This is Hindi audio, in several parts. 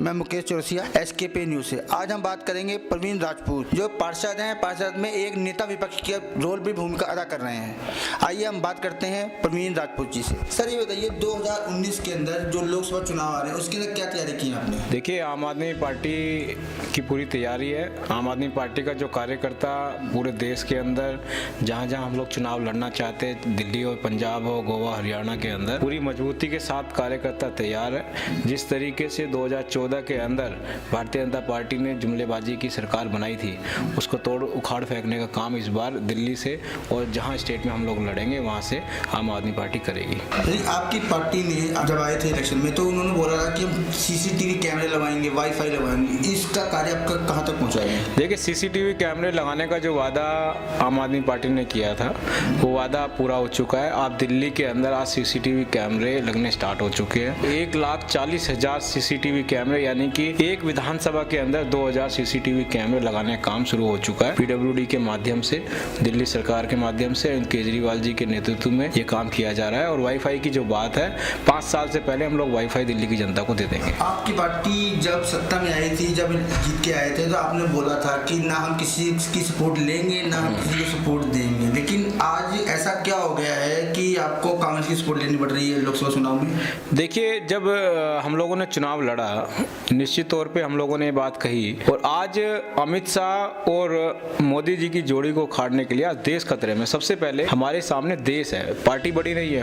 मैं मुकेश चौरसिया, SKP न्यूज से। आज हम बात करेंगे प्रवीण राजपूत, जो पार्षद हैं। पार्षद में एक नेता विपक्ष की रोल भी भूमिका अदा कर रहे हैं। आइए हम बात करते हैं प्रवीण राजपूत जी से। सर ये बताइए, 2019 के अंदर जो लोकसभा चुनाव आ रहे हैं उसके लिए क्या तैयारी की है आपने? देखिए, आम आदमी पार्टी की पूरी तैयारी है। आम आदमी पार्टी का जो कार्यकर्ता पूरे देश के अंदर जहाँ जहाँ हम लोग चुनाव लड़ना चाहते हैं, दिल्ली हो, पंजाब हो, गोवा, हरियाणा के अंदर पूरी मजबूती के साथ कार्यकर्ता तैयार है। जिस तरीके से 2014 के अंदर भारतीय जनता पार्टी ने जुमलेबाजी की सरकार बनाई थी, उसको तोड़ उखाड़ फेंकने का काम इस बार दिल्ली से और जहाँ स्टेट में हम लोग लड़ेंगे वहाँ से आम आदमी पार्टी करेगी। आपकी पार्टी ने जब आए थे इलेक्शन में तो उन्होंने बोला था कि हम CCTV कैमरे लगाएंगे, वाईफाई लगाएंगे। इसका कार्य आपका कहाँ तक पहुँचा है? देखिए, CCTV कैमरे लगाने का जो वादा आम आदमी पार्टी ने किया था वो वादा पूरा हो चुका है। आप दिल्ली के अंदर आज CCTV कैमरे लगने स्टार्ट हो चुके हैं। 1,40,000 CCTV कैमरे, यानी कि एक विधानसभा के अंदर 2,000 CCTV कैमरे लगाने का काम शुरू हो चुका है। PWD के माध्यम से, दिल्ली सरकार के माध्यम से, केजरीवाल जी के नेतृत्व में ये काम किया जा रहा है। और वाईफाई की जो बात है, 5 साल से पहले हम लोग वाईफाई दिल्ली की जनता को दे देंगे। आपकी पार्टी जब सत्ता में आई थी, जब जीत के आए थे, तो आपने बोला था कि ना हम किसी की सपोर्ट लेंगे ना हम किसी को सपोर्ट देंगे, लेकिन आज ऐसा क्या हो गया है कि आपको कांग्रेस की सपोर्ट लेनी पड़ रही है लोकसभा चुनाव में? देखिए, जब हम लोगों ने चुनाव लड़ा, निश्चित तौर पे हम लोगों ने बात कही, और आज अमित शाह और मोदी जी की जोड़ी को उखाड़ने के लिए आज देश खतरे में। सबसे पहले हमारे सामने देश है, पार्टी बड़ी नहीं है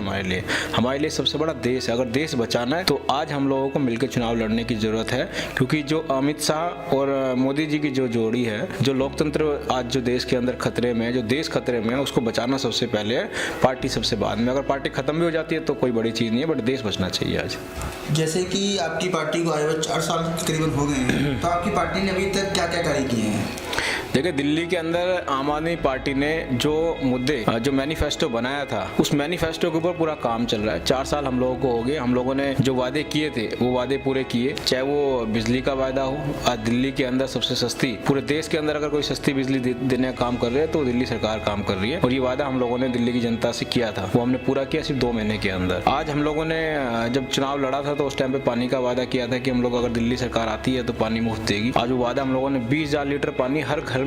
हमारे लिए सबसे बड़ा देश है। अगर देश बचाना है तो आज हम लोगों को मिलकर चुनाव लड़ने की जरूरत है, क्योंकि जो अमित शाह और मोदी जी की जो जोड़ी है, जो लोकतंत्र आज जो देश के अंदर खतरे में है, जो देश खतरे में है, उसको बचाना सबसे पहले है, पार्टी सबसे बाद में। अगर पार्टी खत्म भी हो जाती है तो कोई बड़ी चीज नहीं है, बट देश बचना चाहिए आज। जैसे कि आपकी पार्टी को आए हुए 4 साल करीबन हो गए हैं, तो आपकी पार्टी ने अभी तक क्या क्या कार्य किए हैं? देखिए, दिल्ली के अंदर आम आदमी पार्टी ने जो मुद्दे, जो मैनिफेस्टो बनाया था, उस मैनिफेस्टो के ऊपर पूरा काम चल रहा है। 4 साल हम लोगों को हो गए। हम लोगों ने जो वादे किए थे वो वादे पूरे किए, चाहे वो बिजली का वादा हो। आज दिल्ली के अंदर सबसे सस्ती, पूरे देश के अंदर अगर कोई सस्ती बिजली देने का काम कर रहे हैं तो दिल्ली सरकार काम कर रही है। और ये वादा हम लोगों ने दिल्ली की जनता से किया था, वो हमने पूरा किया सिर्फ 2 महीने के अंदर। आज हम लोगों ने जब चुनाव लड़ा था तो उस टाइम पे पानी का वादा किया था कि हम लोग अगर दिल्ली सरकार आती है तो पानी मुफ्त देगी। आज वो वादा हम लोगों ने 20,000 लीटर पानी हर घर में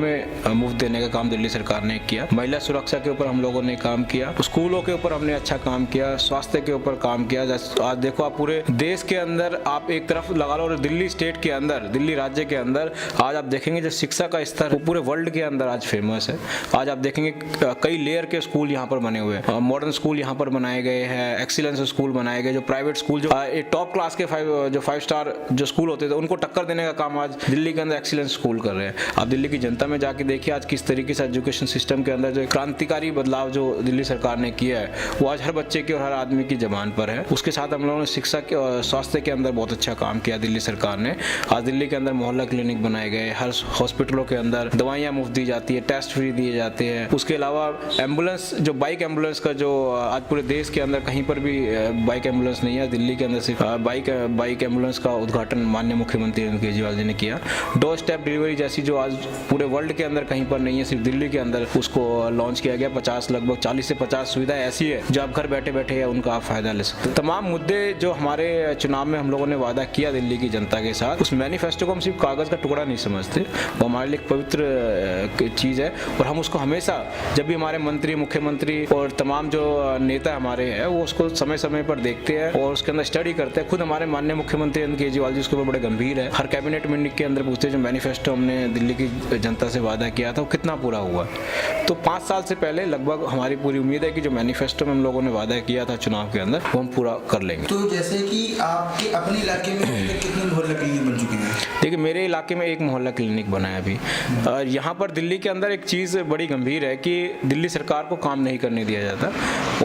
मुफ्त देने का काम दिल्ली सरकार ने किया। महिला सुरक्षा के ऊपर हम लोगों ने काम किया, स्कूलों के ऊपर हमने अच्छा काम किया, स्वास्थ्य के ऊपर काम किया। आज देखो, आप पूरे देश के अंदर आप एक तरफ लगा लो, और दिल्ली स्टेट के अंदर, दिल्ली राज्य के अंदर आज आप देखेंगे जो शिक्षा का स्तर वो पूरे वर्ल्ड के अंदर आज फेमस है। आज आप देखेंगे कई लेयर के स्कूल यहाँ पर बने हुए हैं, मॉडर्न स्कूल यहाँ पर बनाए गए हैं, एक्सीलेंस स्कूल बनाए गए, जो प्राइवेट स्कूल, जो टॉप क्लास के 5 स्टार जो स्कूल होते थे उनको टक्कर देने का काम आज दिल्ली के अंदर एक्सीलेंस स्कूल कर रहे हैं। आप दिल्ली की जनता में जाके देखिए आज किस तरीके से एजुकेशन सिस्टम के अंदर जो क्रांतिकारी बदलाव जो दिल्ली सरकार ने किया है वो आज हर बच्चे की और हर आदमी की जबान पर है। उसके साथ हम लोगों ने शिक्षा के और स्वास्थ्य के अंदर बहुत अच्छा काम किया दिल्ली सरकार ने। आज दिल्ली के अंदर मोहल्ला क्लिनिक बनाए गए, हर हॉस्पिटलों के अंदर दवाइयाँ मुफ्त दी जाती है, टेस्ट फ्री दिए जाते हैं। उसके अलावा एम्बुलेंस, जो बाइक एम्बुलेंस का जो आज पूरे देश के अंदर कहीं पर भी बाइक एम्बुलेंस नहीं है, दिल्ली के अंदर सिर्फ बाइक एम्बुलेंस का उद्घाटन माननीय मुख्यमंत्री अरविंद केजरीवाल जी ने किया। डोर स्टेप डिलीवरी जैसी जो आज पूरे वर्ल्ड के अंदर कहीं पर नहीं है, सिर्फ दिल्ली के अंदर उसको लॉन्च किया गया। 50 लगभग 40 से 50 सुविधाएं ऐसी है जो आप घर बैठे बैठे है उनका आप फायदा ले सकते हैं। तमाम मुद्दे जो हमारे चुनाव में हम लोगों ने वादा किया दिल्ली की जनता के साथ, उस मैनिफेस्टो को हम सिर्फ कागज का टुकड़ा नहीं समझते, वो हमारे लिए एक पवित्र चीज है। और हम उसको हमेशा, जब भी हमारे मंत्री, मुख्यमंत्री और तमाम जो नेता हमारे हैं, वो उसको समय समय पर देखते हैं और उसके अंदर स्टडी करते हैं। खुद हमारे माननीय मुख्यमंत्री अरविंद केजरीवाल जी उसके ऊपर बड़े गंभीर है। हर कैबिनेट मीटिंग के अंदर पूछते जो मैनिफेस्टो हमने दिल्ली की जनता से वादा किया था वो कितना पूरा हुआ। तो 5 साल से पहले लगभग हमारी पूरी उम्मीद है कि जो मैनिफेस्टो में हम लोगों ने वादा किया था चुनाव के अंदर वो हम पूरा कर लेंगे। तो जैसे कि आपके अपने इलाके में कितने मोहल्ला क्लिनिक बन चुके हैं? देखिए, मेरे इलाके में एक मोहल्ला क्लिनिक बना है अभी। यहाँ पर दिल्ली के अंदर एक चीज़ बड़ी गंभीर है कि दिल्ली सरकार को काम नहीं करने दिया जाता,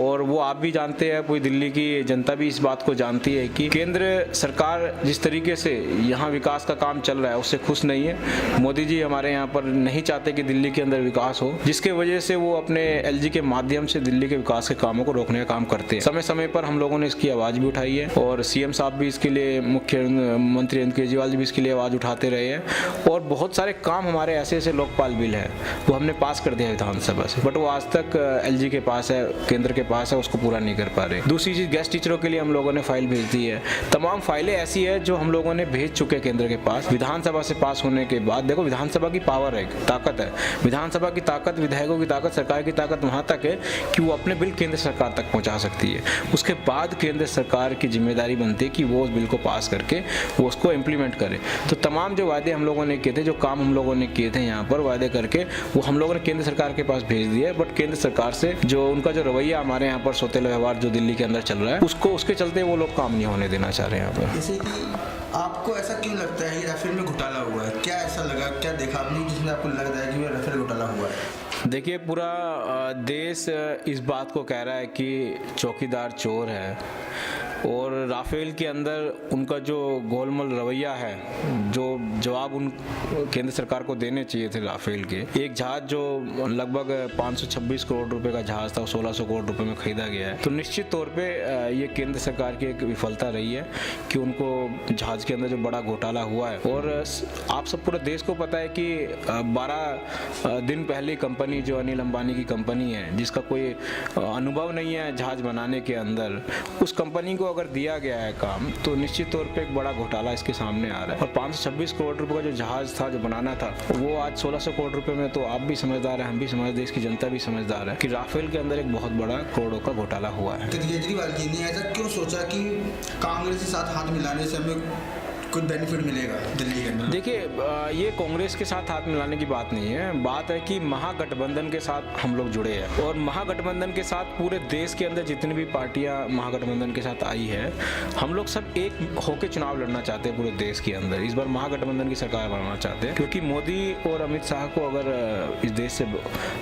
और वो आप भी जानते हैं, पूरी दिल्ली की जनता भी इस बात को जानती है कि केंद्र सरकार जिस तरीके से यहाँ विकास का काम चल रहा है उससे खुश नहीं है। मोदी जी हमारे यहाँ पर नहीं चाहते कि दिल्ली के अंदर विकास हो, जिसके वजह से वो अपने LG के माध्यम से दिल्ली के विकास के कामों को रोकने का काम करते हैं। समय समय पर हम लोगों ने इसकी आवाज़ भी उठाई है, और CM साहब भी इसके लिए, मुख्यमंत्री अरविंद केजरीवाल जी भी इसके लिए आवाज़ उठाते रहे हैं। और बहुत सारे काम हमारे ऐसे ऐसे लोकपाल बिल है वो हमने पास कर दिया विधानसभा से, बट वो आज तक LG के पास है, केंद्र के पास है उसको पूरा नहीं कर पा रहे। दूसरी चीज, गेस्ट टीचरों के लिए हम लोगों ने फाइल भेज दी है। तमाम फाइलें ऐसी है जो हम लोगों ने भेज चुके हैं केंद्र के पास। विधानसभा से पास होने के बाद, देखो विधानसभा की पावर है, ताकत है, विधानसभा की ताकत, विधायकों की ताकत, सरकार की ताकत वहां तक है कि वो अपने बिल केंद्र सरकार तक पहुंचा सकती है। उसके बाद केंद्र सरकार की जिम्मेदारी बनती है कि वो उस बिल को पास करके वो उसको इम्प्लीमेंट करे। तो तमाम जो वादे हम लोगों ने किए थे, जो काम हम लोगों ने किए थे यहाँ पर वादे करके, वो हम लोगों ने केंद्र सरकार के पास भेज दिया है। बट केंद्र सरकार से जो उनका जो रवैया हमारे यहाँ पर सौतेला व्यवहार जो दिल्ली के अंदर चल रहा है, उसके चलते वो लोग काम नहीं होने देना चाह रहे हैं यहाँ पर। जैसे कि आपको ऐसा क्यों लगता है कि राफेल में घोटाला हुआ है? क्या ऐसा लगा, क्या देखा आपने जिसमें आपको लग रहा है कि राफेल घोटाला हुआ है? देखिए, पूरा देश इस बात को कह रहा है कि चौकीदार चोर है, और राफेल के अंदर उनका जो गोलमाल रवैया है, जो जवाब उन केंद्र सरकार को देने चाहिए थे राफेल के। एक जहाज जो लगभग 526 करोड़ रुपए का जहाज था, 1600 करोड़ रुपए में खरीदा गया है। तो निश्चित तौर पे ये केंद्र सरकार की एक विफलता रही है कि उनको जहाज के अंदर जो बड़ा घोटाला हुआ है। और आप सब पूरे देश को पता है कि 12 दिन पहले कंपनी जो अनिल अंबानी की कंपनी है, जिसका कोई अनुभव नहीं है जहाज बनाने के अंदर, उस कंपनी को अगर दिया गया है काम, तो निश्चित तौर पे एक बड़ा घोटाला इसके सामने आ रहा है। और 526 करोड़ रुपए का जो जहाज था, जो बनाना था, वो आज 1600 करोड़ रुपए में, तो आप भी समझदार है, हम भी समझदार, देश की जनता भी समझदार है कि राफेल के अंदर एक बहुत बड़ा करोड़ों का घोटाला हुआ है। केजरीवाल जी ने ऐसा क्यों सोचा कि कांग्रेस के साथ हाथ मिलाने से हमें कुछ बेनिफिट मिलेगा दिल्ली के अंदर? देखिए, ये कांग्रेस के साथ हाथ मिलाने की बात नहीं है। बात है कि महागठबंधन के साथ हम लोग जुड़े हैं, और महागठबंधन के साथ पूरे देश के अंदर जितनी भी पार्टियां महागठबंधन के साथ आई है, हम लोग सब एक होकर चुनाव लड़ना चाहते हैं पूरे देश के अंदर। इस बार महागठबंधन की सरकार बनाना चाहते हैं, क्योंकि मोदी और अमित शाह को अगर इस देश से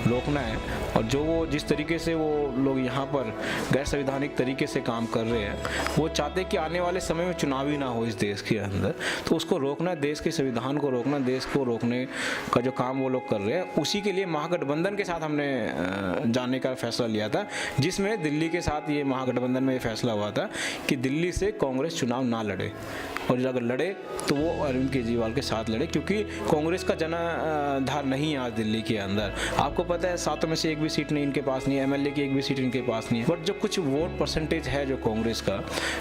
रोकना है, और जो वो जिस तरीके से वो लोग यहाँ पर गैर संवैधानिक तरीके से काम कर रहे हैं, वो चाहते हैं कि आने वाले समय में चुनाव ही ना हो इस देश के अंदर। तो उसको रोकना, देश के संविधान को रोकना, देश को रोकने का जो काम वो लोग कर रहे हैं, उसी के लिए महागठबंधन के साथ हमने जाने का फैसला लिया था, जिसमें दिल्ली के साथ ये महागठबंधन में ये फैसला हुआ था कि दिल्ली से कांग्रेस चुनाव ना लड़े, और अगर लड़े तो वो अरविंद केजरीवाल के साथ लड़े, क्योंकि कांग्रेस का जनाधार नहीं है आज दिल्ली के अंदर। आपको पता है 7 में से एक भी सीट नहीं इनके पास नहीं है, एमएलए की एक भी सीट इनके पास नहीं है। बट जो कुछ वोट परसेंटेज है जो कांग्रेस का,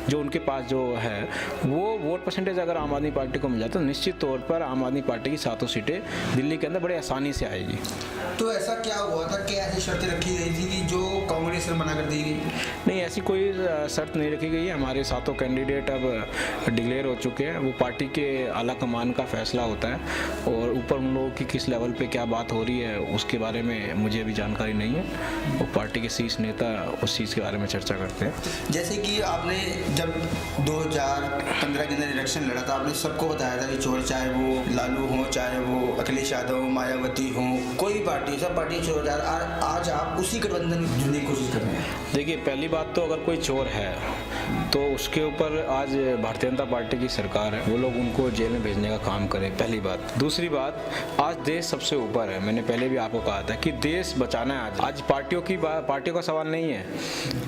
जो उनके पास जो है, वो वोट परसेंटेज अगर आम आदमी पार्टी को मिल जाता है, निश्चित तौर पर आम आदमी पार्टी की 7 सीटें दिल्ली के अंदर बड़े आसानी से आएगी। तो ऐसा क्या हुआ था, क्या ऐसी शर्तें रखी गई थी कि जो कांग्रेस ने मना कर दी गई? नहीं, ऐसी कोई शर्त नहीं रखी गई है। हमारे 7 कैंडिडेट अब डिक्लेयर हो चुके हैं। वो पार्टी के आला कमान का फैसला होता है, और ऊपर उन लोगों की किस लेवल पे क्या बात हो रही है उसके बारे में मुझे अभी जानकारी नहीं है। वो पार्टी के शीर्ष नेता उस चीज़ के बारे में चर्चा करते हैं। जैसे कि आपने जब 2015 के अंदर इलेक्शन लड़ा था, आपने सबको बताया था कि चोर, चाहे वो लालू हो, चाहे वो अखिलेश यादव, मायावती हो, कोई पार्टी, सब पार्टी चोर। आज आप उसी गठबंधन में जुड़ने की कोशिश कर रहे हैं। देखिए, पहली बात तो अगर कोई चोर है तो उसके ऊपर आज भारतीय जनता पार्टी की सरकार है, वो लोग उनको जेल में भेजने का काम करें, पहली बात। दूसरी बात, आज देश सबसे ऊपर है। मैंने पहले भी आपको कहा था कि देश बचाना है। आज पार्टियों का सवाल नहीं है,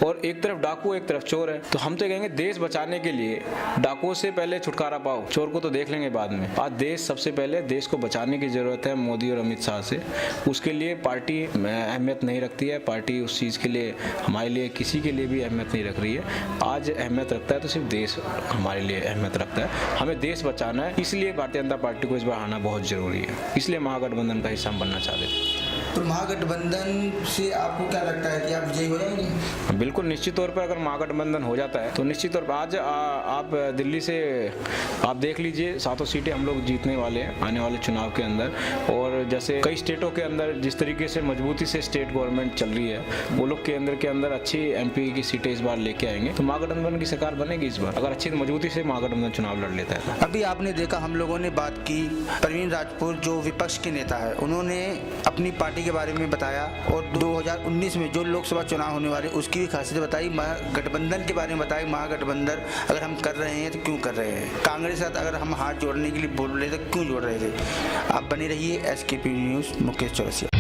और एक तरफ डाकू एक तरफ चोर है। तो हम तो कहेंगे देश बचाने के लिए डाकुओं से पहले छुटकारा पाओ, चोर को तो देख लेंगे बाद में। आज देश सबसे पहले, देश को बचाने की जरूरत है मोदी और अमित शाह से। उसके लिए पार्टी अहमियत नहीं रखती है, पार्टी उस चीज़ के लिए, हमारे लिए, किसी के लिए भी अहमियत नहीं रख रही है। आज अहमियत रखता है तो सिर्फ देश हमारे लिए अहमियत रखता है। हमें देश बचाना है, इसलिए भारतीय जनता पार्टी को इस बार आना बहुत जरूरी है। इसलिए महागठबंधन का हिस्सा हम बनना चाह रहे थे। तो महागठबंधन से आपको क्या लगता है कि आप विजयी हो जाएंगे? बिल्कुल, निश्चित तौर पर अगर महागठबंधन हो जाता है तो निश्चित तौर पर आज आप दिल्ली से आप देख लीजिए, 7 सीटें हम लोग जीतने वाले हैं आने वाले चुनाव के अंदर। और जैसे कई स्टेटों के अंदर जिस तरीके से मजबूती से स्टेट गवर्नमेंट चल रही है, वो लोग केंद्र के अंदर अच्छी एमपी की सीटें इस बार लेके आएंगे, तो महागठबंधन की सरकार बनेगी इस बार, अगर अच्छी मजबूती से महागठबंधन चुनाव लड़ लेता है। अभी आपने देखा, हम लोगों ने बात की, प्रवीण राजपूत जो विपक्ष के नेता है, उन्होंने अपनी पार्टी के बारे में बताया, और 2019 में जो लोकसभा चुनाव होने वाले उसकी भी खासियत बताई, महागठबंधन के बारे में बताई। महागठबंधन अगर हम कर रहे हैं तो क्यों कर रहे हैं, कांग्रेस के साथ अगर हम हाथ जोड़ने के लिए बोल रहे थे क्यों जोड़ रहे थे। आप बने रहिए SKP न्यूज़, मुकेश चौरसिया।